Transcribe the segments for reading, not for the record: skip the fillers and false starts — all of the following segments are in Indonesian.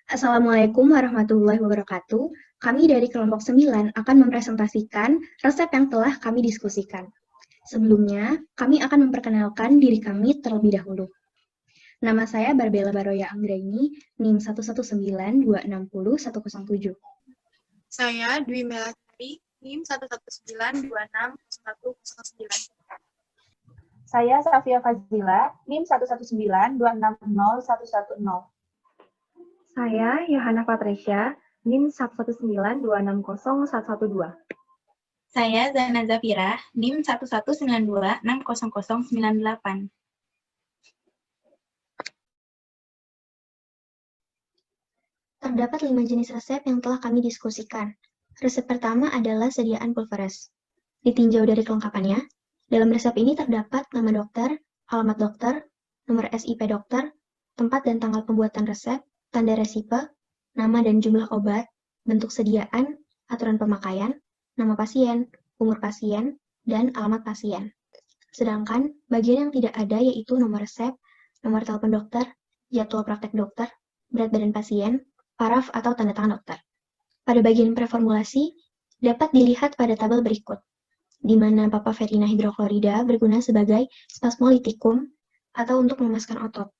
Assalamualaikum warahmatullahi wabarakatuh. Kami dari kelompok 9 akan mempresentasikan resep yang telah kami diskusikan. Sebelumnya, kami akan memperkenalkan diri kami terlebih dahulu. Nama saya Barbella Baroya Anggraini, NIM 119260107. Saya Dwi Melasari, NIM 119260109. Saya Safia Fazila, NIM 119260110. Saya Yohana Patricia, NIM 119260112. Saya Zana Zafira, NIM 119260098. Terdapat 5 jenis resep yang telah kami diskusikan. Resep pertama adalah sediaan pulveres. Ditinjau dari kelengkapannya, dalam resep ini terdapat nama dokter, alamat dokter, nomor SIP dokter, tempat dan tanggal pembuatan resep, tanda resipe, nama dan jumlah obat, bentuk sediaan, aturan pemakaian, nama pasien, umur pasien, dan alamat pasien. Sedangkan bagian yang tidak ada yaitu nomor resep, nomor telepon dokter, jadwal praktek dokter, berat badan pasien, paraf atau tanda tangan dokter. Pada bagian preformulasi, dapat dilihat pada tabel berikut, di mana papaverina hidroklorida berguna sebagai spasmolitikum atau untuk memaskan otot.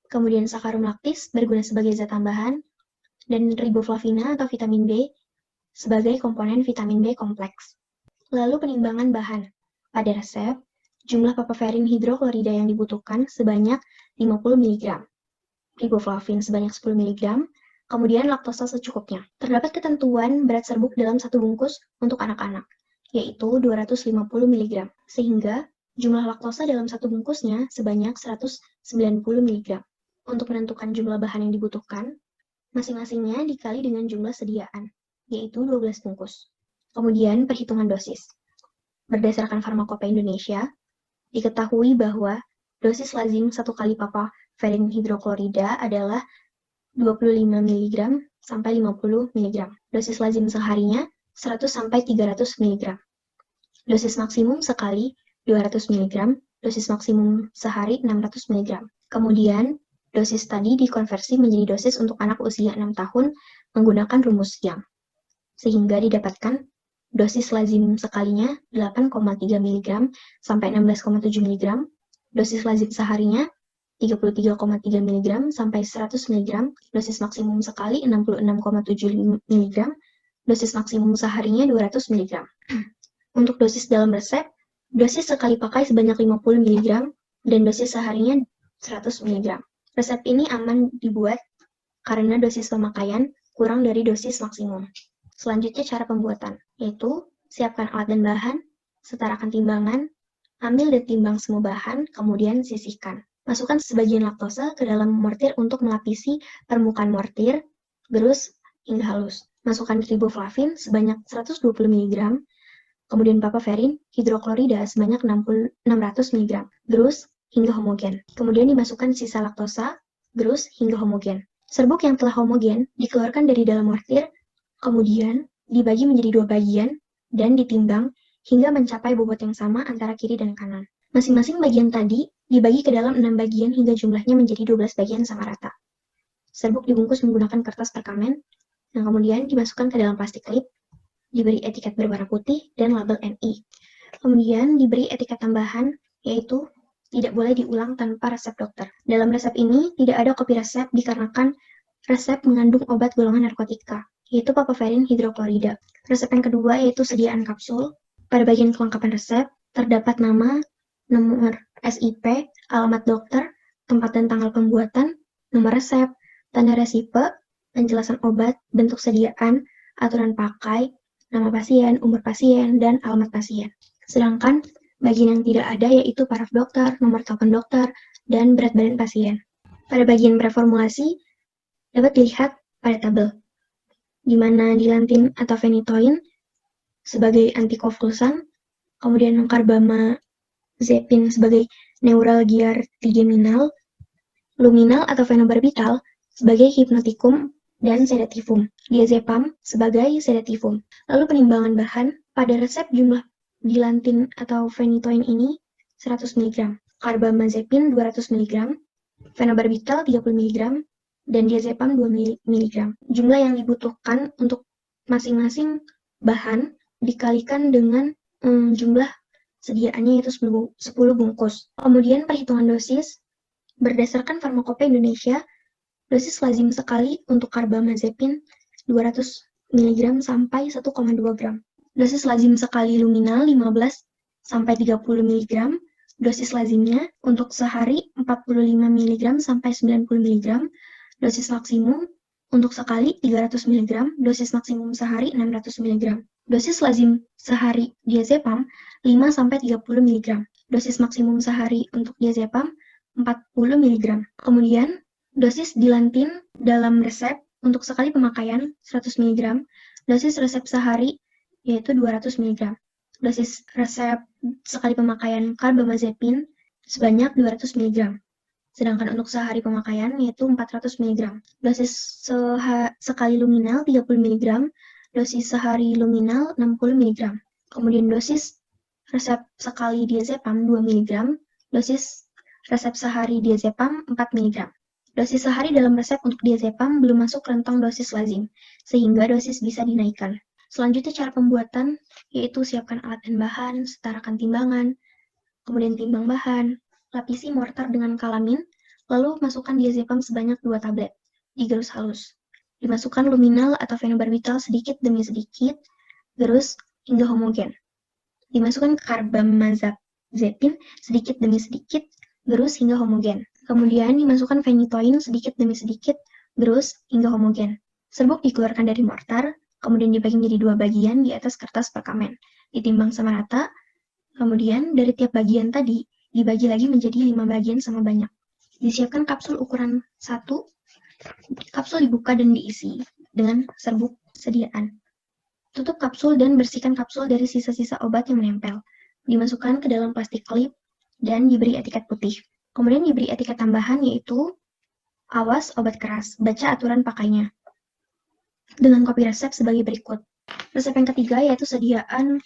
Kemudian sakarum laktis berguna sebagai zat tambahan, dan riboflavina atau vitamin B sebagai komponen vitamin B kompleks. Lalu penimbangan bahan. Pada resep, jumlah papaverin hidroklorida yang dibutuhkan sebanyak 50 mg, riboflavin sebanyak 10 mg, kemudian laktosa secukupnya. Terdapat ketentuan berat serbuk dalam satu bungkus untuk anak-anak, yaitu 250 mg, sehingga jumlah laktosa dalam satu bungkusnya sebanyak 190 mg. Untuk menentukan jumlah bahan yang dibutuhkan, masing-masingnya dikali dengan jumlah sediaan, yaitu 12 bungkus. Kemudian perhitungan dosis. Berdasarkan Farmakope Indonesia, diketahui bahwa dosis lazim 1 kali papaverin hidroklorida adalah 25 mg sampai 50 mg. Dosis lazim seharinya 100 sampai 300 mg. Dosis maksimum sekali 200 mg, dosis maksimum sehari 600 mg. Kemudian, dosis tadi dikonversi menjadi dosis untuk anak usia 6 tahun menggunakan rumus Young, sehingga didapatkan dosis lazim sekalinya 8,3 mg sampai 16,7 mg, dosis lazim seharinya 33,3 mg sampai 100 mg, dosis maksimum sekali 66,7 mg, dosis maksimum seharinya 200 mg. Untuk dosis dalam resep, dosis sekali pakai sebanyak 50 mg dan dosis seharinya 100 mg. Resep ini aman dibuat karena dosis pemakaian kurang dari dosis maksimum. Selanjutnya cara pembuatan, yaitu siapkan alat dan bahan, setarakan timbangan, ambil dan timbang semua bahan, kemudian sisihkan. Masukkan sebagian laktosa ke dalam mortir untuk melapisi permukaan mortir, gerus hingga halus. Masukkan riboflavin sebanyak 120 mg, kemudian papaverin hidroklorida sebanyak 600 mg, gerus hingga homogen. Kemudian dimasukkan sisa laktosa, gerus hingga homogen. Serbuk yang telah homogen dikeluarkan dari dalam mortir, kemudian dibagi menjadi 2 bagian dan ditimbang hingga mencapai bobot yang sama antara kiri dan kanan. Masing-masing bagian tadi dibagi ke dalam 6 bagian hingga jumlahnya menjadi 12 bagian sama rata. Serbuk dibungkus menggunakan kertas perkamen, dan kemudian dimasukkan ke dalam plastik klip, diberi etiket berwarna putih dan label NI. Kemudian diberi etiket tambahan, yaitu tidak boleh diulang tanpa resep dokter. Dalam resep ini tidak ada kopi resep dikarenakan resep mengandung obat golongan narkotika, yaitu papaverin hidroklorida. Resep yang kedua yaitu sediaan kapsul. Pada bagian kelengkapan resep, terdapat nama, nomor SIP, alamat dokter, tempat dan tanggal pembuatan, nomor resep, tanda resipe, penjelasan obat, bentuk sediaan, aturan pakai, nama pasien, umur pasien, dan alamat pasien. Sedangkan bagian yang tidak ada yaitu paraf dokter, nomor telepon dokter, dan berat badan pasien. Pada bagian preformulasi, dapat dilihat pada tabel, di mana dilantin atau phenytoin sebagai antikonvulsan, kemudian carbamazepin sebagai neuralgia trigeminal, luminal atau fenobarbital sebagai hipnotikum dan sedatifum, diazepam sebagai sedatifum. Lalu penimbangan bahan, pada resep jumlah dilantin atau phenytoin ini 100 mg, carbamazepin 200 mg, fenobarbital 30 mg, dan diazepam 2 mg. Jumlah yang dibutuhkan untuk masing-masing bahan dikalikan dengan jumlah sediaannya yaitu 10 bungkus. Kemudian perhitungan dosis berdasarkan Farmakopeia Indonesia, dosis lazim sekali untuk karbamazepin 200 mg sampai 1,2 gram. Dosis lazim sekali luminal 15 sampai 30 mg. Dosis lazimnya untuk sehari 45 mg sampai 90 mg. Dosis maksimum untuk sekali 300 mg. Dosis maksimum sehari 600 mg. Dosis lazim sehari diazepam 5 sampai 30 mg. Dosis maksimum sehari untuk diazepam 40 mg. Kemudian dosis dilantin dalam resep untuk sekali pemakaian 100 mg, dosis resep sehari yaitu 200 mg. Dosis resep sekali pemakaian karbamazepin sebanyak 200 mg. Sedangkan untuk sehari pemakaian yaitu 400 mg. Dosis sekali luminal 30 mg, dosis sehari luminal 60 mg. Kemudian dosis resep sekali diazepam 2 mg, dosis resep sehari diazepam 4 mg. Dosis sehari dalam resep untuk diazepam belum masuk rentang dosis lazim, sehingga dosis bisa dinaikkan. Selanjutnya cara pembuatan, yaitu siapkan alat dan bahan, setarakan timbangan, kemudian timbang bahan, lapisi mortar dengan kalamin, lalu masukkan diazepam sebanyak 2 tablet, digerus halus. Dimasukkan luminal atau fenobarbital sedikit demi sedikit, gerus hingga homogen. Dimasukkan karbamazepin sedikit demi sedikit, gerus hingga homogen. Kemudian dimasukkan phenytoin sedikit demi sedikit, gerus hingga homogen. Serbuk dikeluarkan dari mortar, kemudian dibagi menjadi 2 bagian di atas kertas perkamen. Ditimbang sama rata, kemudian dari tiap bagian tadi dibagi lagi menjadi 5 bagian sama banyak. Disiapkan kapsul ukuran 1, kapsul dibuka dan diisi dengan serbuk sediaan. Tutup kapsul dan bersihkan kapsul dari sisa-sisa obat yang menempel. Dimasukkan ke dalam plastik klip dan diberi etiket putih. Kemudian diberi etiket tambahan yaitu awas obat keras, baca aturan pakainya. Dengan kopi resep sebagai berikut. Resep yang ketiga yaitu sediaan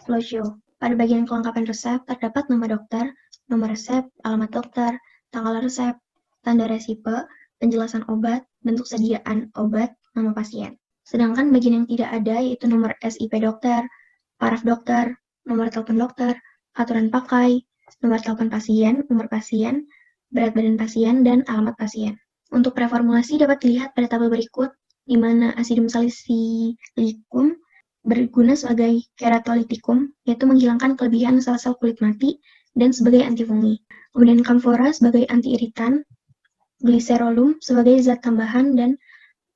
flowshow. Pada bagian kelengkapan resep terdapat nama dokter, nomor resep, alamat dokter, tanggal resep, tanda resipe, penjelasan obat, bentuk sediaan obat, nama pasien. Sedangkan bagian yang tidak ada yaitu nomor SIP dokter, paraf dokter, nomor telepon dokter, aturan pakai, nomor telepon pasien, umur pasien, berat badan pasien, dan alamat pasien. Untuk preformulasi dapat dilihat pada tabel berikut, di mana acidum salicylicum berguna sebagai keratolitikum, yaitu menghilangkan kelebihan sel-sel kulit mati, dan sebagai antifungi. Kemudian camphora sebagai antiiritan, glycerolum sebagai zat tambahan, dan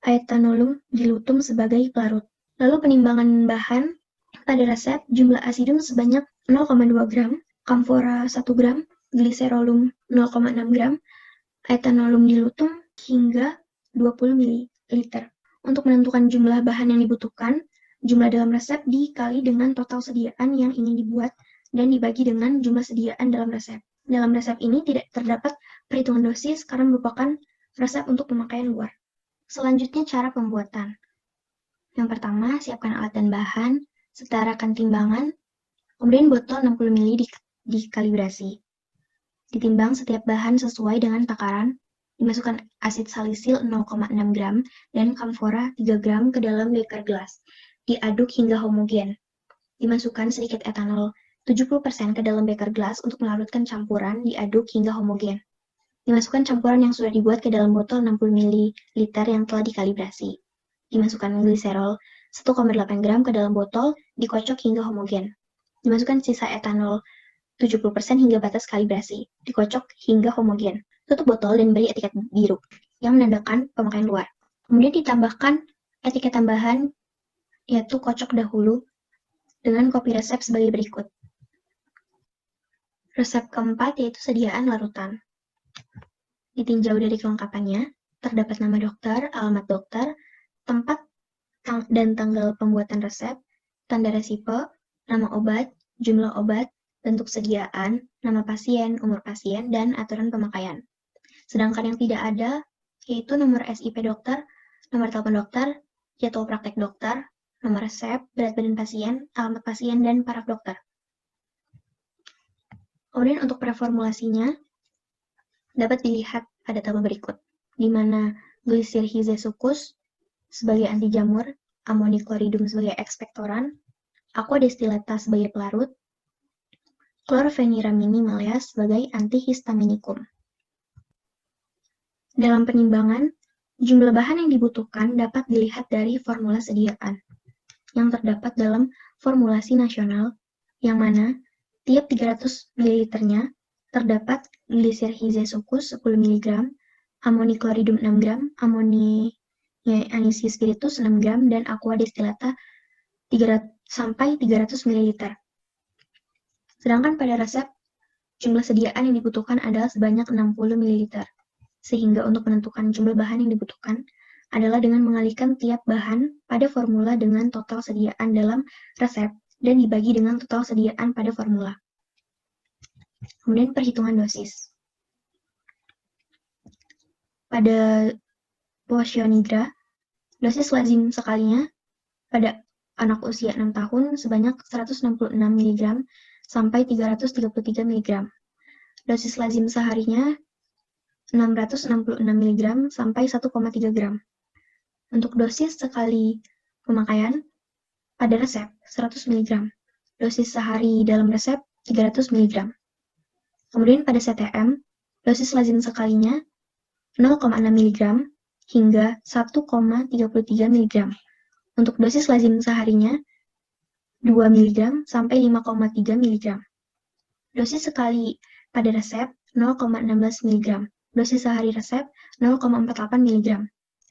aetanolum dilutum sebagai pelarut. Lalu penimbangan bahan pada resep, jumlah acidum sebanyak 0,2 gram, camphora 1 gram, glycerolum 0,6 gram, aetanolum dilutum hingga 20 ml. Untuk menentukan jumlah bahan yang dibutuhkan, jumlah dalam resep dikali dengan total sediaan yang ingin dibuat dan dibagi dengan jumlah sediaan dalam resep. Dalam resep ini tidak terdapat perhitungan dosis karena merupakan resep untuk pemakaian luar. Selanjutnya cara pembuatan. Yang pertama, siapkan alat dan bahan, setarakan timbangan, kemudian botol 60 ml dikalibrasi. Ditimbang setiap bahan sesuai dengan takaran, dimasukkan asid salisil 0,6 gram dan camphora 3 gram ke dalam beker gelas. Diaduk hingga homogen. Dimasukkan sedikit etanol 70% ke dalam beker gelas untuk melarutkan campuran, diaduk hingga homogen. Dimasukkan campuran yang sudah dibuat ke dalam botol 60 ml yang telah dikalibrasi. Dimasukkan gliserol 1,8 gram ke dalam botol, dikocok hingga homogen. Dimasukkan sisa etanol 70% hingga batas kalibrasi, dikocok hingga homogen. Tutup botol dan beri etiket biru yang menandakan pemakaian luar. Kemudian ditambahkan etiket tambahan, yaitu kocok dahulu dengan kopi resep sebagai berikut. Resep keempat yaitu sediaan larutan. Ditinjau dari kelengkapannya, terdapat nama dokter, alamat dokter, tempat dan tanggal pembuatan resep, tanda resipe, nama obat, jumlah obat, bentuk sediaan, nama pasien, umur pasien, dan aturan pemakaian. Sedangkan yang tidak ada, yaitu nomor SIP dokter, nomor telepon dokter, jadwal praktek dokter, nomor resep, berat badan pasien, alamat pasien, dan paraf dokter. Kemudian untuk preformulasinya, dapat dilihat pada tabel berikut, di mana glycyrrhizae sebagai anti jamur, amonichloridum sebagai ekspektoran, aqua destillata sebagai pelarut, chlorpheniramine maleas sebagai antihistaminikum. Dalam penimbangan, jumlah bahan yang dibutuhkan dapat dilihat dari formula sediaan yang terdapat dalam formulasi nasional, yang mana tiap 300 ml-nya terdapat glycyrrhizae 10 mg, amonichloridum 6 gram, ammonia anisi spiritus 6 gram, dan aqua destillata 300 ml. Sedangkan pada resep, jumlah sediaan yang dibutuhkan adalah sebanyak 60 ml. Sehingga untuk menentukan jumlah bahan yang dibutuhkan adalah dengan mengalihkan tiap bahan pada formula dengan total sediaan dalam resep dan dibagi dengan total sediaan pada formula. Kemudian perhitungan dosis. Pada Poacionigra, dosis lazim sekalinya pada anak usia 6 tahun sebanyak 166 mg sampai 333 mg. Dosis lazim seharinya 666 mg sampai 1,3 gram. Untuk dosis sekali pemakaian pada resep 100 mg. Dosis sehari dalam resep 300 mg. Kemudian pada CTM, dosis lazim sekalinya 0,6 mg hingga 1,33 mg. Untuk dosis lazim seharinya 2 mg sampai 5,3 mg. Dosis sekali pada resep 0,16 mg. Dosis sehari resep 0,48 mg.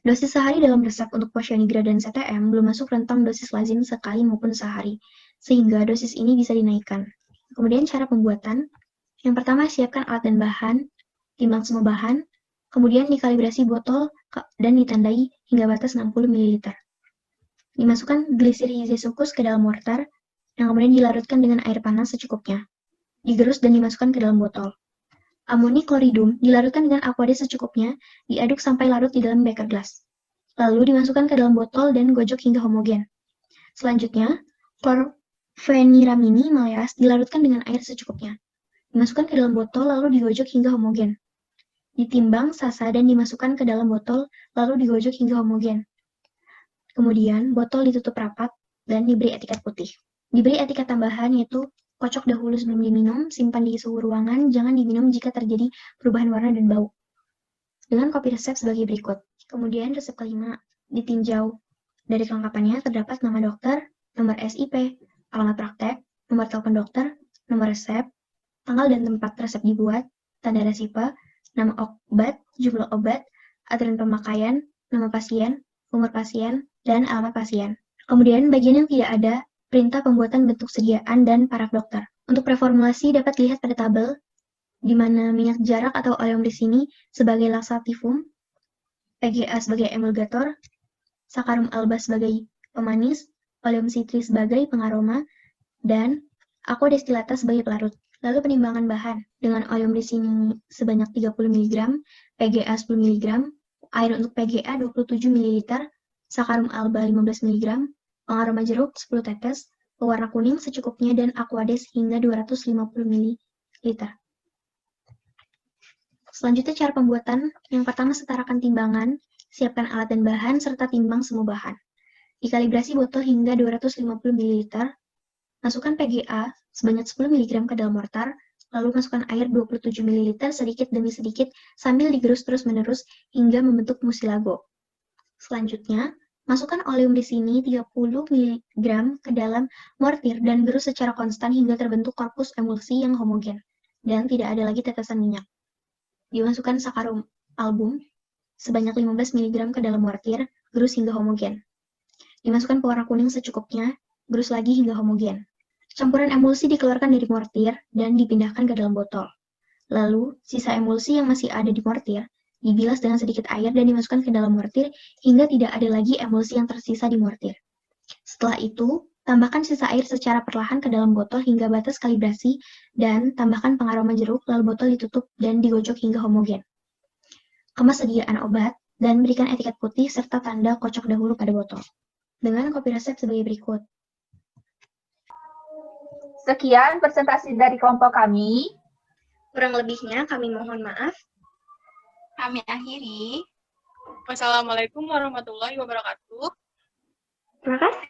Dosis sehari dalam resep untuk Poacionigra dan CTM belum masuk rentang dosis lazim sekali maupun sehari, sehingga dosis ini bisa dinaikkan. Kemudian cara pembuatan, yang pertama siapkan alat dan bahan, timbang semua bahan, kemudian dikalibrasi botol dan ditandai hingga batas 60 ml. Dimasukkan glycyrrhizae ke dalam mortar, yang kemudian dilarutkan dengan air panas secukupnya. Digerus dan dimasukkan ke dalam botol. Amonichloridum dilarutkan dengan aquade secukupnya, diaduk sampai larut di dalam beker gelas. Lalu dimasukkan ke dalam botol dan gojok hingga homogen. Selanjutnya, chlorpheniramine maleas dilarutkan dengan air secukupnya. Dimasukkan ke dalam botol lalu digojok hingga homogen. Ditimbang, sasa, dan dimasukkan ke dalam botol lalu digojok hingga homogen. Kemudian, botol ditutup rapat dan diberi etiket putih. Diberi etiket tambahan yaitu kocok dahulu sebelum diminum, simpan di suhu ruangan, jangan diminum jika terjadi perubahan warna dan bau. Dengan kopi resep sebagai berikut. Kemudian resep kelima, ditinjau. Dari kelengkapannya terdapat nama dokter, nomor SIP, alamat praktek, nomor telepon dokter, nomor resep, tanggal dan tempat resep dibuat, tanda resipa, nama obat, jumlah obat, aturan pemakaian, nama pasien, umur pasien, dan alamat pasien. Kemudian bagian yang tidak ada, perintah pembuatan bentuk sediaan dan paraf dokter. Untuk preformulasi dapat dilihat pada tabel, di mana minyak jarak atau oleum di sini sebagai laxativum, PGA sebagai emulgator, saccharum alba sebagai pemanis, oleum citri sebagai pengaroma, dan aqua destillata sebagai pelarut. Lalu penimbangan bahan dengan oleum di sini sebanyak 30 mg, PGA 10 mg, air untuk PGA 27 ml, saccharum alba 15 mg, pengaroma jeruk 10 tetes, pewarna kuning secukupnya, dan aquades hingga 250 ml. Selanjutnya cara pembuatan, yang pertama setarakan timbangan, siapkan alat dan bahan, serta timbang semua bahan. Dikalibrasi botol hingga 250 ml, masukkan PGA sebanyak 10 mg ke dalam mortar, lalu masukkan air 27 ml sedikit demi sedikit sambil digerus terus-menerus hingga membentuk mucilago. Selanjutnya, masukkan oleum di sini 30 mg ke dalam mortir dan gerus secara konstan hingga terbentuk korpus emulsi yang homogen dan tidak ada lagi tetesan minyak. Dimasukkan saccharum album sebanyak 15 mg ke dalam mortir, gerus hingga homogen. Dimasukkan pewarna kuning secukupnya, gerus lagi hingga homogen. Campuran emulsi dikeluarkan dari mortir dan dipindahkan ke dalam botol. Lalu, sisa emulsi yang masih ada di mortir dibilas dengan sedikit air dan dimasukkan ke dalam mortir hingga tidak ada lagi emulsi yang tersisa di mortir. Setelah itu, tambahkan sisa air secara perlahan ke dalam botol hingga batas kalibrasi dan tambahkan pengaroma jeruk, lalu botol ditutup dan digocok hingga homogen. Kemas sediaan obat dan berikan etiket putih serta tanda kocok dahulu pada botol. Dengan kopi resep sebagai berikut. Sekian presentasi dari kelompok kami. Kurang lebihnya kami mohon maaf. Kami akhiri. Wassalamualaikum warahmatullahi wabarakatuh. Terima kasih.